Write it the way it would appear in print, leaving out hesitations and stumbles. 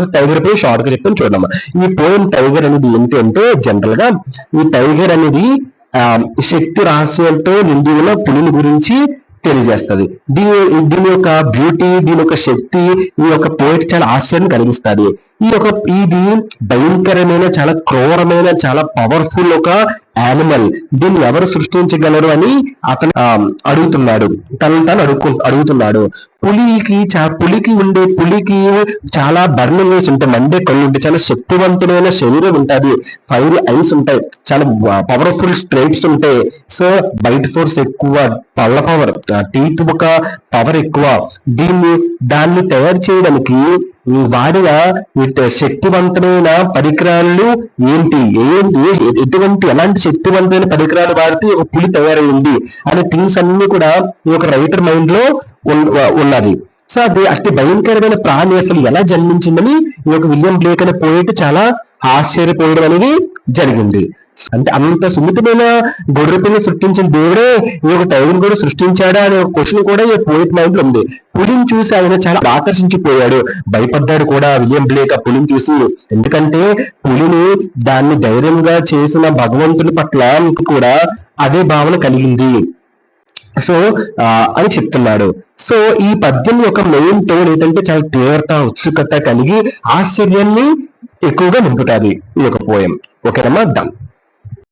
ఒక టైగర్ పై షార్ట్ గా చెప్తాను చూడమ్మా. ఈ పోయం టైగర్ అనేది ఏంటి అంటే జనరల్ గా ఈ టైగర్ అనేది శక్తి రహస్యంతో నిండి ఉన్న పులిని గురించి తెలియజేస్తుంది. దీని యొక్క బ్యూటీ, దీని యొక్క శక్తి ఈ యొక్క పోయిట్ చాలా ఆశ్చర్యం కలిగిస్తుంది. ఇది భయంకరమైన, చాలా క్రూరమైన, చాలా పవర్ఫుల్ ఒక యానిమల్. దీన్ని ఎవరు సృష్టించగలరు అని అతను అడుగుతున్నాడు, తను అడుగుతున్నాడు. పులికి చాలా బర్నింగ్ వేసి ఉంటాయి, మండే కళ్ళు ఉంటాయి, చాలా శక్తివంతమైన శరీరం ఉంటుంది, ఫైర్ ఐస్ ఉంటాయి, చాలా పవర్ఫుల్ స్ట్రైట్స్ ఉంటాయి. సో బైట్ ఫోర్స్ ఎక్కువ, పళ్ళ పవర్, టీత్ ఒక పవర్ ఎక్కువ. దాన్ని తయారు చేయడానికి వాడిన శక్తివంతమైన పరికరాలు ఏంటి, ఎలాంటి శక్తివంతమైన పరికరాలు వాడితే ఒక పులి తయారైంది అనే థింగ్స్ అన్ని కూడా ఈ ఒక రైటర్ మైండ్ లో ఉన్నది. సో అది అతి భయంకరమైన ప్రాణి అసలు ఎలా జన్మించిందని ఈ యొక్క విలియం బ్లేక్ అనే పోయిట్ చాలా ఆశ్చర్యపోవడం అనేది జరిగింది. అంటే అంత సున్నితమైన గొర్రెపిల్లని సృష్టించిన దేవుడే ఈ యొక్క టైగర్ కూడా సృష్టించాడా అనే ఒక క్వశ్చన్ కూడా ఈ పోయిట్ మైండ్ లో ఉంది. పులిని చూసి ఆయన చాలా ఆకర్షించిపోయాడు, భయపడ్డాడు కూడా విలియం బ్లేక్ ఆ పులిని చూసి. ఎందుకంటే దాన్ని ధైర్యంగా చేసిన భగవంతుని పట్ల కూడా అదే భావన కలిగింది. సో అని చెప్తున్నాడు. సో ఈ పద్యం యొక్క మెయిన్ టోన్ ఏంటంటే చాలా తీవ్రత, ఉత్సుకత కలిగి ఆశ్చర్యాన్ని ఎక్కువగా నింపుతుంది ఈ యొక్క పోయం. ఓకేనమ్మా, డన్.